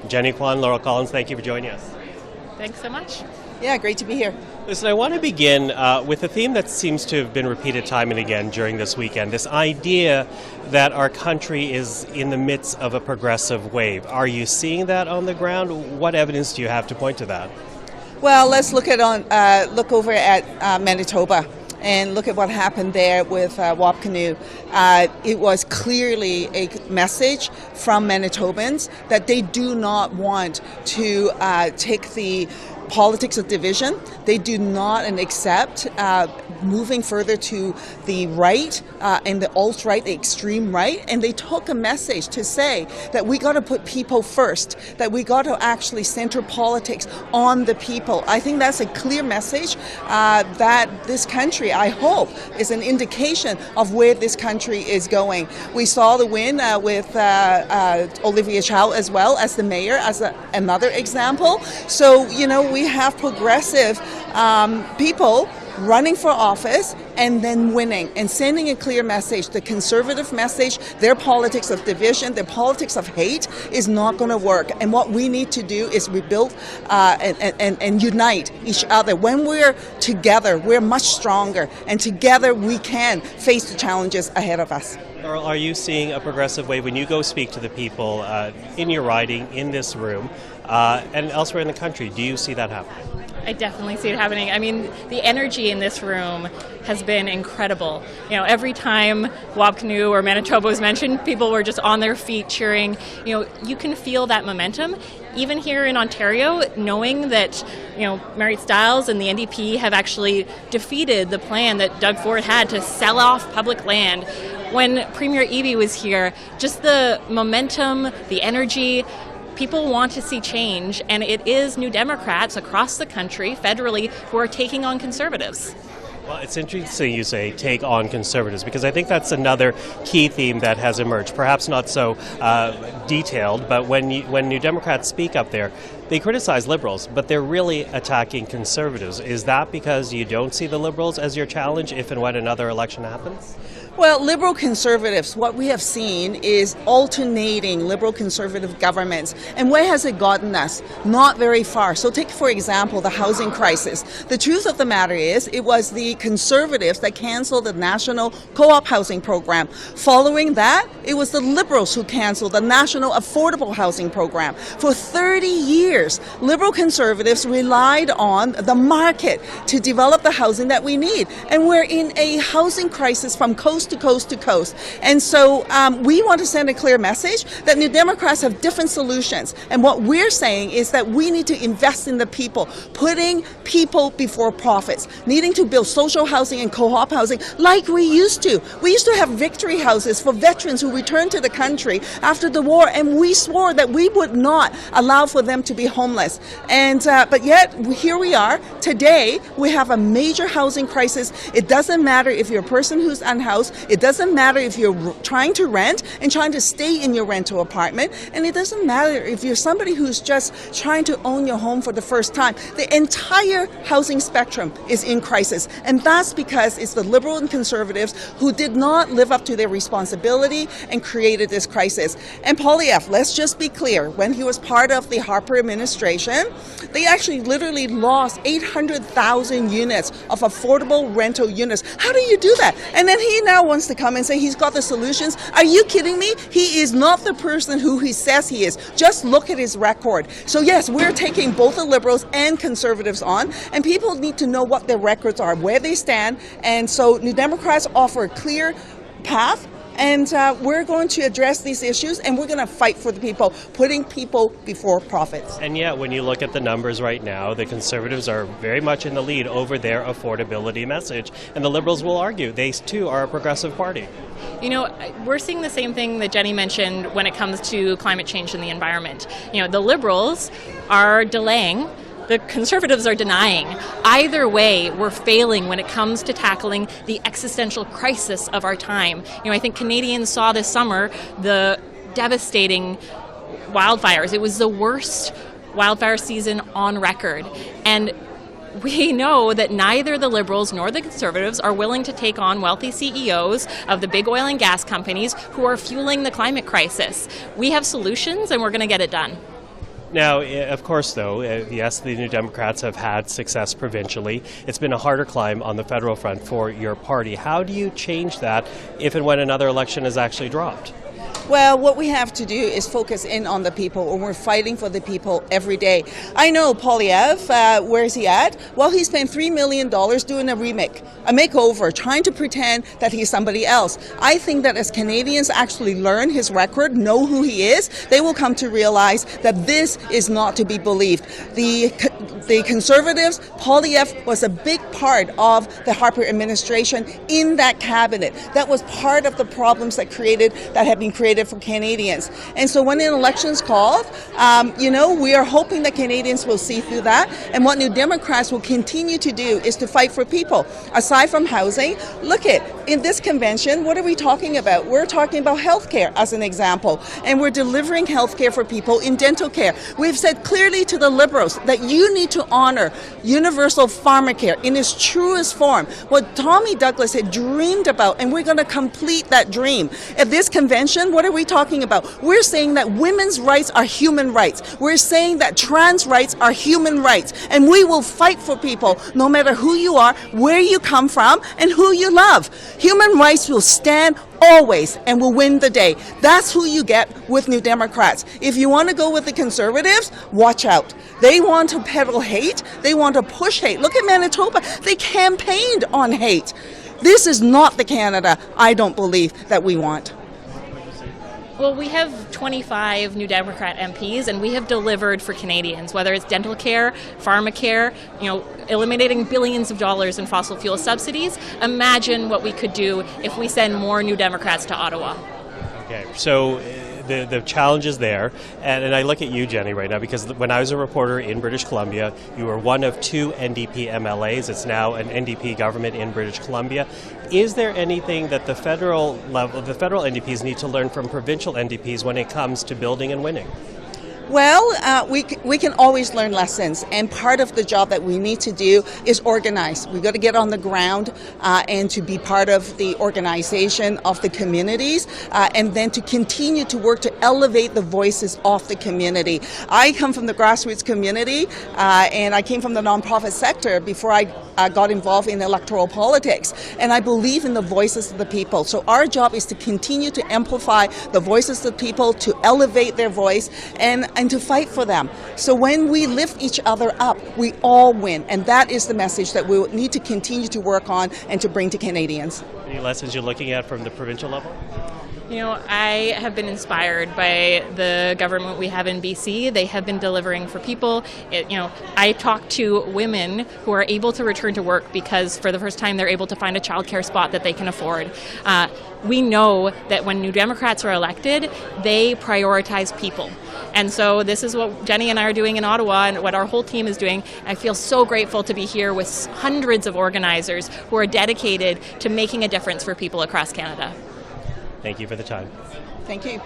Jenny Kwan, Laurel Collins, thank you for joining us. Thanks so much. Yeah, great to be here. Listen, I want to begin with a theme that seems to have been repeated time and again during this weekend, this idea that our country is in the midst of a progressive wave. Are you seeing that on the ground? What evidence do you have to point to that? Well, let's look over at Manitoba and look at what happened there with Wapkanu. It was clearly a message from Manitobans that they do not want to take the politics of division. They do not accept moving further to the right and the alt-right, the extreme right, and they took a message to say that we got to put people first, that we got to actually center politics on the people. I think that's a clear message that this country, I hope, is an indication of where this country is going. We saw the win with Olivia Chow as well as the mayor as another example. So, we have progressive people running for office and then winning and sending a clear message. The conservative message, their politics of division, their politics of hate is not going to work. And what we need to do is rebuild and unite each other. When we're together, we're much stronger. And together we can face the challenges ahead of us. Laurel, are you seeing a progressive wave when you go speak to the people in your riding, in this room, and elsewhere in the country? Do you see that happening? I definitely see it happening. I mean, the energy in this room has been incredible. Every time Wapkanu or Manitoba was mentioned, people were just on their feet cheering. You can feel that momentum. Even here in Ontario, knowing that, Marit Stiles and the NDP have actually defeated the plan that Doug Ford had to sell off public land. When Premier Eby was here, just the momentum, the energy, people want to see change, and it is New Democrats across the country, federally, who are taking on Conservatives. Well, it's interesting you say take on Conservatives, because I think that's another key theme that has emerged. Perhaps not so detailed, but when New Democrats speak up there, they criticize Liberals, but they're really attacking Conservatives. Is that because you don't see the Liberals as your challenge if and when another election happens? Well, Liberal Conservatives, what we have seen is alternating Liberal Conservative governments. And where has it gotten us? Not very far. So take, for example, the housing crisis. The truth of the matter is it was the Conservatives that cancelled the National Co-op Housing Program. Following that, it was the Liberals who cancelled the National Affordable Housing Program. For 30 years, Liberal Conservatives relied on the market to develop the housing that we need. And we're in a housing crisis from coast to coast to coast. And so we want to send a clear message that New Democrats have different solutions. And what we're saying is that we need to invest in the people, putting people before profits, needing to build social housing and co-op housing like we used to. We used to have victory houses for veterans who returned to the country after the war, and we swore that we would not allow for them to be homeless. And but yet, here we are. Today, we have a major housing crisis. It doesn't matter if you're a person who's unhoused. It doesn't matter if you're trying to rent and trying to stay in your rental apartment. And it doesn't matter if you're somebody who's just trying to own your home for the first time. The entire housing spectrum is in crisis. And that's because it's the Liberal and Conservatives who did not live up to their responsibility and created this crisis. And Poilievre, let's just be clear, when he was part of the Harper administration, they actually literally lost 800,000 units of affordable rental units. How do you do that? And then he now wants to come and say he's got the solutions. Are you kidding me? He is not the person who he says he is. Just look at his record. So yes, we're taking both the Liberals and Conservatives on, and people need to know what their records are, where they stand. And so New Democrats offer a clear path, and we're going to address these issues, and we're going to fight for the people, putting people before profits. And yet, when you look at the numbers right now, the Conservatives are very much in the lead over their affordability message, and the Liberals will argue they too are a progressive party. We're seeing the same thing that Jenny mentioned when it comes to climate change and the environment. The Liberals are delaying. The Conservatives are denying. Either way, we're failing when it comes to tackling the existential crisis of our time. I think Canadians saw this summer the devastating wildfires. It was the worst wildfire season on record. And we know that neither the Liberals nor the Conservatives are willing to take on wealthy CEOs of the big oil and gas companies who are fueling the climate crisis. We have solutions, and we're going to get it done. Now, of course, though, yes, the New Democrats have had success provincially. It's been a harder climb on the federal front for your party. How do you change that if and when another election is actually dropped? Well, what we have to do is focus in on the people, and we're fighting for the people every day. I know Poilievre, where is he at? Well, he spent $3 million doing a makeover, trying to pretend that he's somebody else. I think that as Canadians actually learn his record, know who he is, they will come to realize that this is not to be believed. The Conservatives, Poilievre was a big part of the Harper administration in that cabinet. That was part of the problems that have been created for Canadians. And so when an election's called, we are hoping that Canadians will see through that. And what New Democrats will continue to do is to fight for people. Aside from housing, in this convention, what are we talking about? We're talking about health care as an example. And we're delivering health care for people in dental care. We've said clearly to the Liberals that you need to honor universal pharmacare in its truest form, what Tommy Douglas had dreamed about, and we're going to complete that dream. At this convention, what are we talking about? We're saying that women's rights are human rights. We're saying that trans rights are human rights. And we will fight for people no matter who you are, where you come from, and who you love. Human rights will stand always and will win the day. That's who you get with New Democrats. If you want to go with the Conservatives, watch out. They want to peddle hate. They want to push hate. Look at Manitoba. They campaigned on hate. This is not the Canada, I don't believe, that we want. Well, we have 25 New Democrat MPs, and we have delivered for Canadians, whether it's dental care, pharmacare, eliminating billions of dollars in fossil fuel subsidies. Imagine what we could do if we send more New Democrats to Ottawa. Okay, so the challenge is there, and I look at you, Jenny, right now, because when I was a reporter in British Columbia, you were one of 2 NDP MLAs. It's now an NDP government in British Columbia. Is there anything that the federal NDPs need to learn from provincial NDPs when it comes to building and winning? Well, we can always learn lessons, and part of the job that we need to do is organize. We've got to get on the ground and to be part of the organization of the communities, and then to continue to work to elevate the voices of the community. I come from the grassroots community, and I came from the nonprofit sector before I got involved in electoral politics, and I believe in the voices of the people. So our job is to continue to amplify the voices of the people, to elevate their voice, and to fight for them. So when we lift each other up, we all win. And that is the message that we need to continue to work on and to bring to Canadians. Any lessons you're looking at from the provincial level? I have been inspired by the government we have in BC. They have been delivering for people. I talk to women who are able to return to work because for the first time they're able to find a childcare spot that they can afford. We know that when New Democrats are elected, they prioritize people. And so this is what Jenny and I are doing in Ottawa and what our whole team is doing. I feel so grateful to be here with hundreds of organizers who are dedicated to making a difference for people across Canada. Thank you for the time. Thank you.